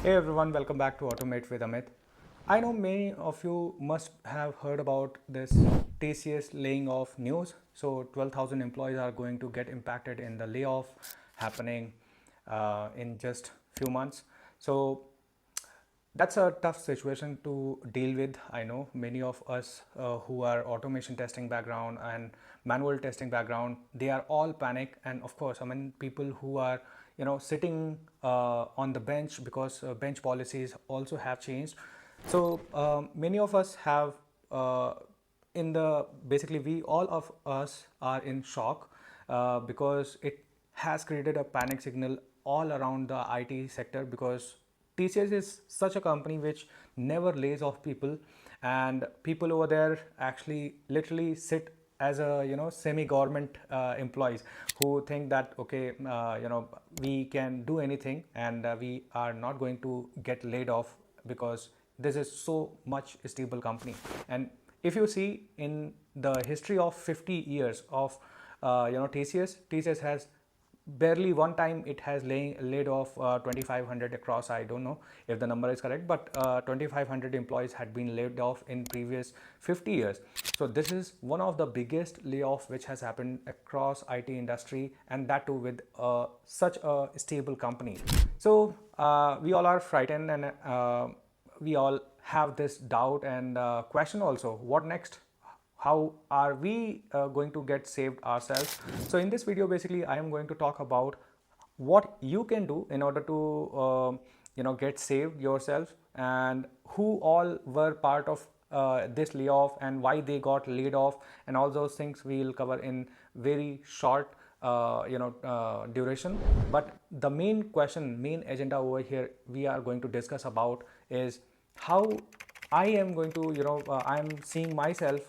Hey everyone, welcome back to Automate with Amit. I know many of you must have heard about this TCS laying off news. So 12,000 employees are going to get impacted in the layoff happening in just few months. So that's a tough situation to deal with. I know many of us who are automation testing background and manual testing background, they are all panic. And of course, I mean, people who are sitting on the bench because bench policies also have changed. So many of us have in the basically we all of us are in shock because it has created a panic signal all around the IT sector, because TCS is such a company which never lays off people, and people over there actually literally sit as a semi-government employees who think that okay, we can do anything and we are not going to get laid off because this is so much stable company. And if you see in the history of 50 years of TCS has barely one time it has laid off 2500 across. I don't know if the number is correct, but 2500 employees had been laid off in previous 50 years. So this is one of the biggest layoff which has happened across IT industry, and that too with such a stable company. So we all are frightened, and we all have this doubt and question also, what next? How are we going to get saved ourselves? So in this video, basically I am going to talk about what you can do in order to get saved yourself, and who all were part of this layoff and why they got laid off, and all those things we will cover in very short duration. But the main agenda over here we are going to discuss about is how I am going to, I am seeing myself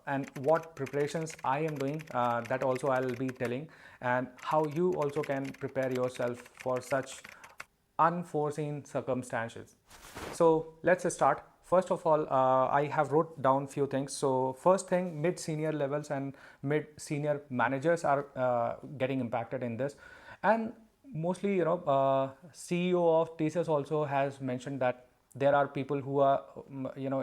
and what preparations I am doing. That also I'll be telling, and how you also can prepare yourself for such unforeseen circumstances. So let's start. First of all, I have wrote down few things. So first thing, mid senior levels and mid senior managers are getting impacted in this, and mostly CEO of TCS also has mentioned that there are people who are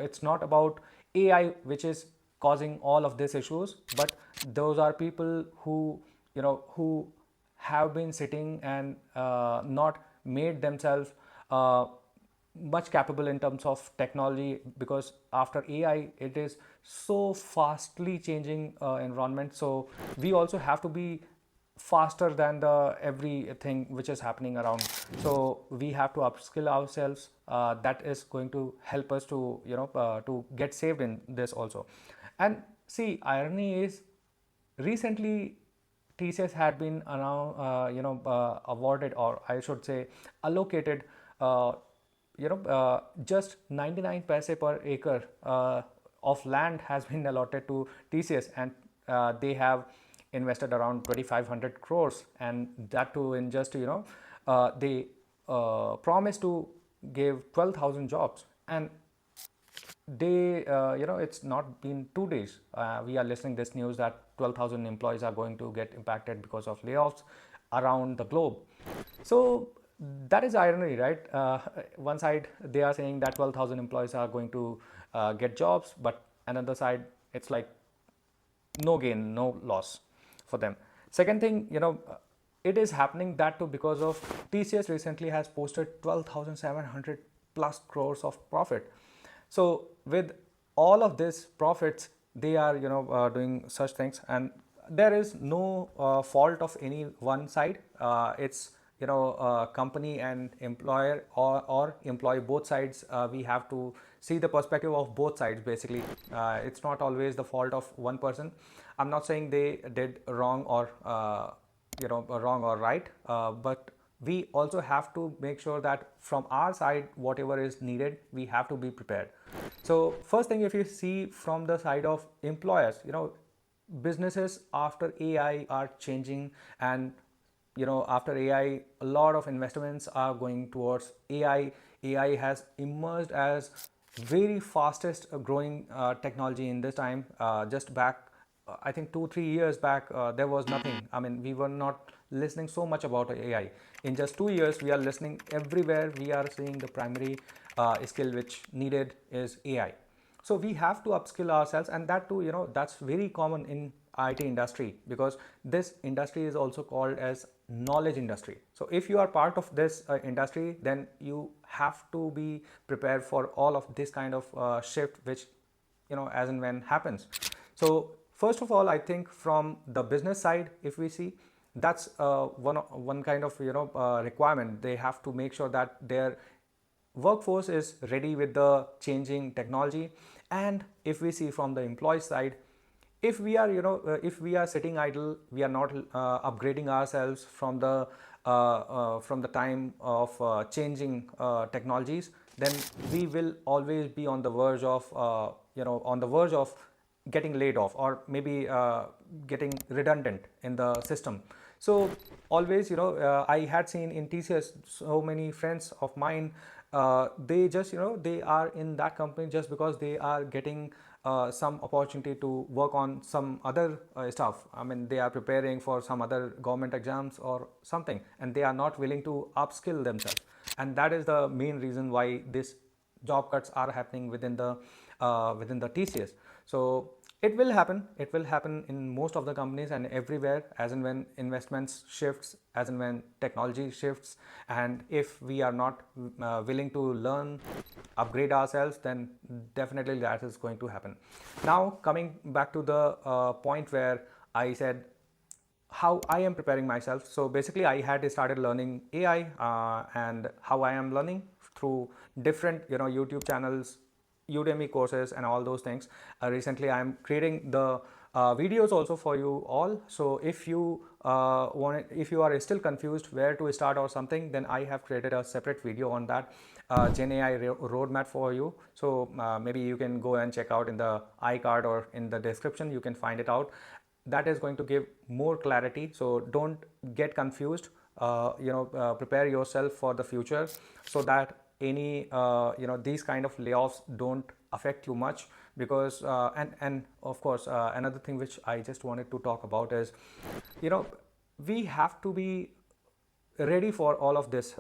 it's not about AI which is causing all of these issues, but those are people who have been sitting and not made themselves much capable in terms of technology, because after AI it is so fastly changing environment. So we also have to be faster than the everything which is happening around. So we have to upskill ourselves. That is going to help us to to get saved in this also. And see, irony is, recently TCS had been around awarded, or I should say allocated just 99 paise per acre of land has been allotted to TCS, and they have invested around 2500 crores, and that too in just they promised to give 12,000 jobs. And they it's not been 2 days, we are listening this news that 12,000 employees are going to get impacted because of layoffs around the globe. So that is irony, right? One side they are saying that 12,000 employees are going to get jobs, but another side it's like no gain, no loss for them. Second thing, it is happening that too because of TCS recently has posted 12,700 plus crores of profit. So with all of this profits, they are doing such things, and there is no fault of any one side. It's company and employer, or employee, both sides. We have to see the perspective of both sides basically. It's not always the fault of one person. I'm not saying they did wrong or wrong or right, but we also have to make sure that from our side whatever is needed, we have to be prepared. So first thing, if you see from the side of employers, businesses after AI are changing, and after AI a lot of investments are going towards AI. AI has emerged as very fastest growing technology in this time. Just back I think 2-3 years back, there was nothing. I mean, we were not listening so much about AI. In just 2 years, we are listening everywhere. We are seeing the primary skill which needed is AI. So we have to upskill ourselves, and that too, that's very common in IT industry, because this industry is also called as knowledge industry. So if you are part of this industry, then you have to be prepared for all of this kind of shift, which as and when happens. So first of all, I think from the business side, if we see, that's one kind of requirement. They have to make sure that their workforce is ready with the changing technology. And if we see from the employee side, if we are if we are sitting idle, we are not upgrading ourselves from the time of changing technologies, then we will always be on the verge of getting laid off, or maybe getting redundant in the system. So always, I had seen in TCS so many friends of mine, they just they are in that company just because they are getting some opportunity to work on some other stuff. I mean, they are preparing for some other government exams or something, and they are not willing to upskill themselves. And that is the main reason why this job cuts are happening within the TCS. So it will happen. It will happen in most of the companies and everywhere, as and when investments shifts, as and when technology shifts. And if we are not willing to learn, upgrade ourselves, then definitely that is going to happen. Now, coming back to the point where I said how I am preparing myself. So basically, I had started learning AI, and how I am learning through different YouTube channels, Udemy courses, and all those things. Recently, I am creating the videos also for you all. So if you if you are still confused where to start or something, then I have created a separate video on that GenAI roadmap for you. So maybe you can go and check out in the iCard or in the description. You can find it out. That is going to give more clarity. So don't get confused. Prepare yourself for the future, so that any these kind of layoffs don't affect you much. Because and of course, another thing which I just wanted to talk about is, we have to be ready for all of this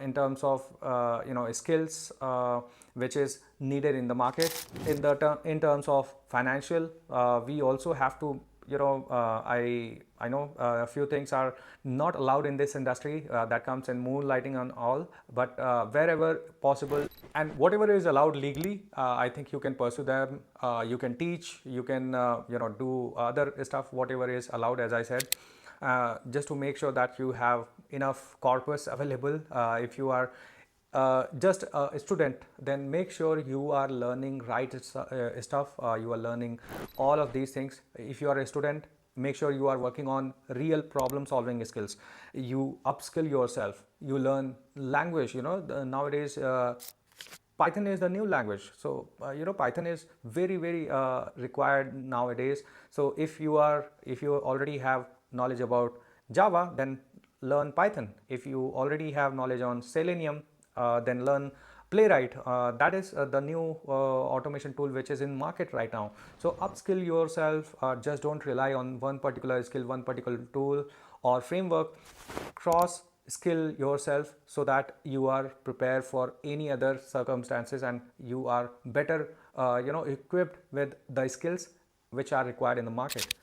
in terms of skills which is needed in the market. In terms of financial, we also have to I know a few things are not allowed in this industry, that comes in moonlighting and all, but wherever possible and whatever is allowed legally, I think you can pursue them. You can teach, you can do other stuff, whatever is allowed, as I said, just to make sure that you have enough corpus available. If you are just a student, then make sure you are learning right stuff. You are learning all of these things. If you are a student, make sure you are working on real problem solving skills. You upskill yourself, you learn language. Nowadays Python is the new language. So Python is very required nowadays. So if you already have knowledge about Java, then learn Python. If you already have knowledge on Selenium, then learn Playwright. That is the new automation tool which is in market right now. So upskill yourself. Just don't rely on one particular skill, one particular tool or framework. Cross skill yourself, so that you are prepared for any other circumstances, and you are better equipped with the skills which are required in the market.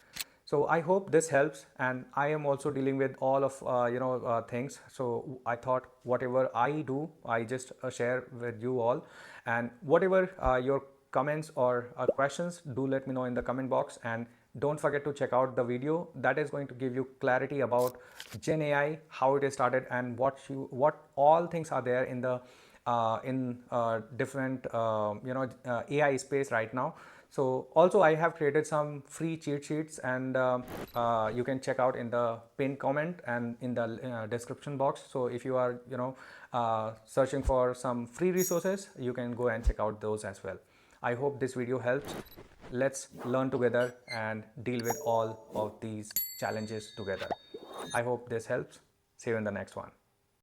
So I hope this helps, and I am also dealing with all of things. So I thought whatever I do, I just share with you all, and whatever your comments or questions, do let me know in the comment box. And don't forget to check out the video that is going to give you clarity about GenAI, how it is started, and what all things are there in the different AI space right now. So also I have created some free cheat sheets, and you can check out in the pinned comment and in the description box. So if you are searching for some free resources, you can go and check out those as well. I hope this video helps. Let's learn together and deal with all of these challenges together. I hope this helps. See you in the next one.